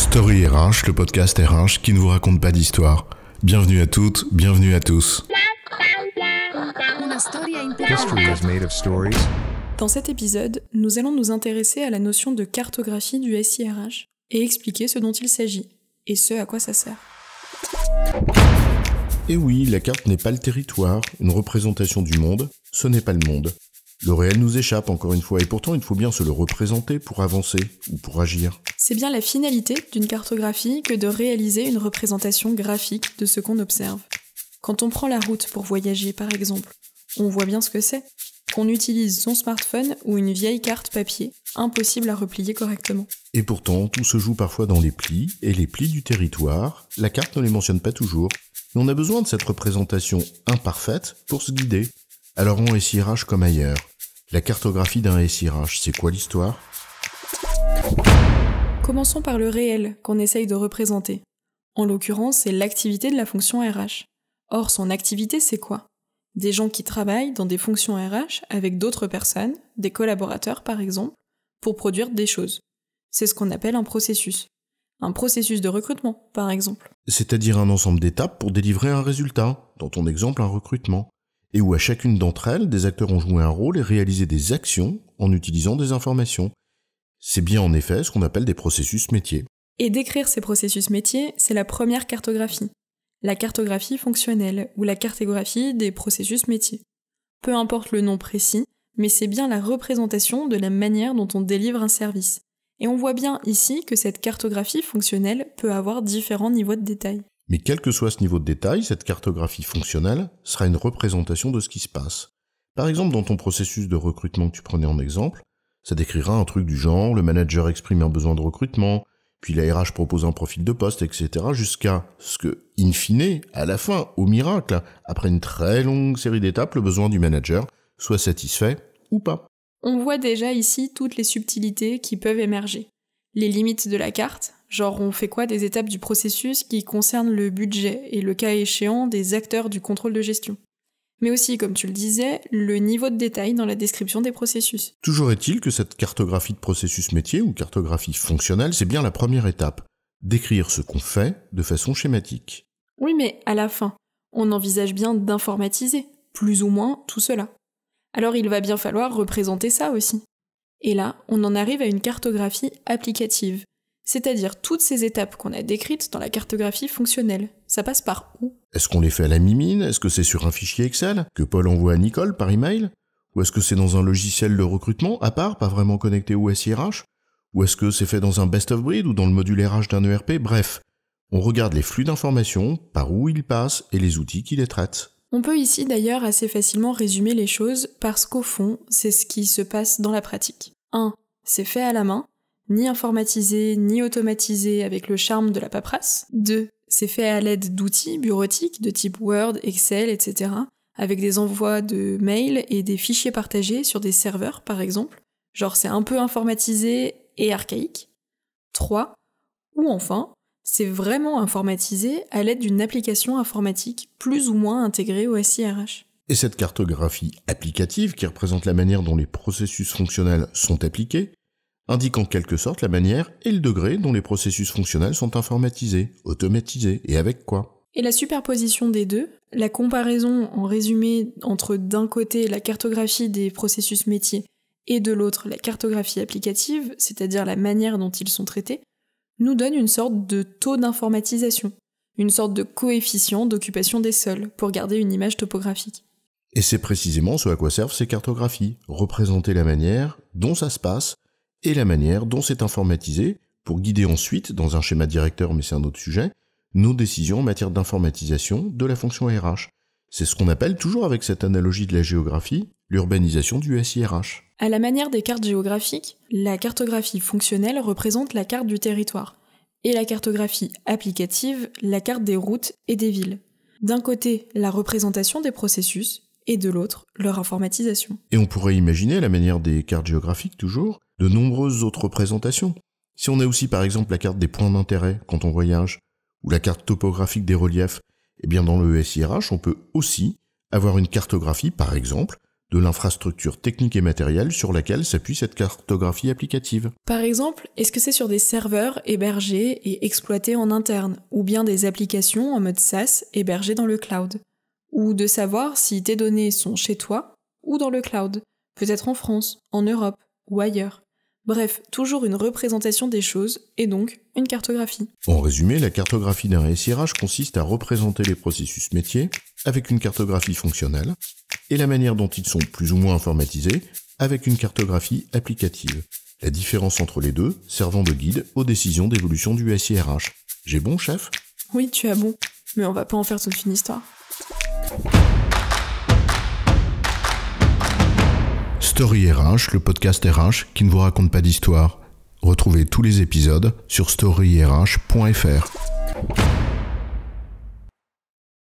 Story RH, le podcast RH qui ne vous raconte pas d'histoire. Bienvenue à toutes, bienvenue à tous. History is made of stories. Dans cet épisode, nous allons nous intéresser à la notion de cartographie du SIRH et expliquer ce dont il s'agit et ce à quoi ça sert. Et oui, la carte n'est pas le territoire, une représentation du monde, ce n'est pas le monde. Le réel nous échappe encore une fois et pourtant il faut bien se le représenter pour avancer ou pour agir. C'est bien la finalité d'une cartographie que de réaliser une représentation graphique de ce qu'on observe. Quand on prend la route pour voyager par exemple, on voit bien ce que c'est. Qu'on utilise son smartphone ou une vieille carte papier, impossible à replier correctement. Et pourtant, tout se joue parfois dans les plis, et les plis du territoire, la carte ne les mentionne pas toujours, mais on a besoin de cette représentation imparfaite pour se guider. Alors en SIRH comme ailleurs, la cartographie d'un SIRH, c'est quoi l'histoire ? Commençons par le réel qu'on essaye de représenter. En l'occurrence, c'est l'activité de la fonction RH. Or, son activité, c'est quoi ? Des gens qui travaillent dans des fonctions RH avec d'autres personnes, des collaborateurs par exemple, pour produire des choses. C'est ce qu'on appelle un processus. Un processus de recrutement, par exemple. C'est-à-dire un ensemble d'étapes pour délivrer un résultat, dans ton exemple un recrutement, et où à chacune d'entre elles, des acteurs ont joué un rôle et réalisé des actions en utilisant des informations. C'est bien en effet ce qu'on appelle des processus métiers. Et décrire ces processus métiers, c'est la première cartographie. La cartographie fonctionnelle ou la cartographie des processus métiers. Peu importe le nom précis, mais c'est bien la représentation de la manière dont on délivre un service. Et on voit bien ici que cette cartographie fonctionnelle peut avoir différents niveaux de détail. Mais quel que soit ce niveau de détail, cette cartographie fonctionnelle sera une représentation de ce qui se passe. Par exemple, dans ton processus de recrutement que tu prenais en exemple, ça décrira un truc du genre, le manager exprime un besoin de recrutement, puis la RH propose un profil de poste, etc. jusqu'à ce que, in fine, à la fin, au miracle, après une très longue série d'étapes, le besoin du manager soit satisfait ou pas. On voit déjà ici toutes les subtilités qui peuvent émerger. Les limites de la carte, genre on fait quoi des étapes du processus qui concernent le budget et le cas échéant des acteurs du contrôle de gestion. Mais aussi, comme tu le disais, le niveau de détail dans la description des processus. Toujours est-il que cette cartographie de processus métier ou cartographie fonctionnelle, c'est bien la première étape. Décrire ce qu'on fait de façon schématique. Oui, mais à la fin, on envisage bien d'informatiser, plus ou moins, tout cela. Alors il va bien falloir représenter ça aussi. Et là, on en arrive à une cartographie applicative. C'est-à-dire toutes ces étapes qu'on a décrites dans la cartographie fonctionnelle. Ça passe par où ? Est-ce qu'on les fait à la mimine ? Est-ce que c'est sur un fichier Excel que Paul envoie à Nicole par email ? Ou est-ce que c'est dans un logiciel de recrutement à part, pas vraiment connecté au SIRH ? Ou est-ce que c'est fait dans un best-of-breed ou dans le module RH d'un ERP ? Bref, on regarde les flux d'informations, par où ils passent et les outils qui les traitent. On peut ici d'ailleurs assez facilement résumer les choses parce qu'au fond, c'est ce qui se passe dans la pratique. 1. C'est fait à la main, ni informatisé, ni automatisé avec le charme de la paperasse. 2. C'est fait à l'aide d'outils bureautiques de type Word, Excel, etc., avec des envois de mails et des fichiers partagés sur des serveurs, par exemple. Genre c'est un peu informatisé et archaïque. 3. Ou enfin, c'est vraiment informatisé à l'aide d'une application informatique plus ou moins intégrée au SIRH. Et cette cartographie applicative, qui représente la manière dont les processus fonctionnels sont appliqués, indique en quelque sorte la manière et le degré dont les processus fonctionnels sont informatisés, automatisés, et avec quoi. Et la superposition des deux, la comparaison en résumé entre d'un côté la cartographie des processus métiers et de l'autre la cartographie applicative, c'est-à-dire la manière dont ils sont traités, nous donne une sorte de taux d'informatisation, une sorte de coefficient d'occupation des sols, pour garder une image topographique. Et c'est précisément ce à quoi servent ces cartographies, représenter la manière dont ça se passe et la manière dont c'est informatisé pour guider ensuite, dans un schéma directeur mais c'est un autre sujet, nos décisions en matière d'informatisation de la fonction RH. C'est ce qu'on appelle, toujours avec cette analogie de la géographie, l'urbanisation du SIRH. À la manière des cartes géographiques, la cartographie fonctionnelle représente la carte du territoire, et la cartographie applicative, la carte des routes et des villes. D'un côté, la représentation des processus, et de l'autre, leur informatisation. Et on pourrait imaginer, à la manière des cartes géographiques toujours, de nombreuses autres représentations. Si on a aussi par exemple la carte des points d'intérêt quand on voyage, ou la carte topographique des reliefs, eh bien dans le SIRH, on peut aussi avoir une cartographie, par exemple, de l'infrastructure technique et matérielle sur laquelle s'appuie cette cartographie applicative. Par exemple, est-ce que c'est sur des serveurs hébergés et exploités en interne, ou bien des applications en mode SaaS hébergées dans le cloud? Ou de savoir si tes données sont chez toi ou dans le cloud, peut-être en France, en Europe ou ailleurs. Bref, toujours une représentation des choses et donc une cartographie. En résumé, la cartographie d'un SIRH consiste à représenter les processus métiers avec une cartographie fonctionnelle et la manière dont ils sont plus ou moins informatisés avec une cartographie applicative. La différence entre les deux servant de guide aux décisions d'évolution du SIRH. J'ai bon, chef ? Oui, tu as bon, mais on va pas en faire toute une histoire. Story RH, le podcast RH qui ne vous raconte pas d'histoire. Retrouvez tous les épisodes sur storyrh.fr.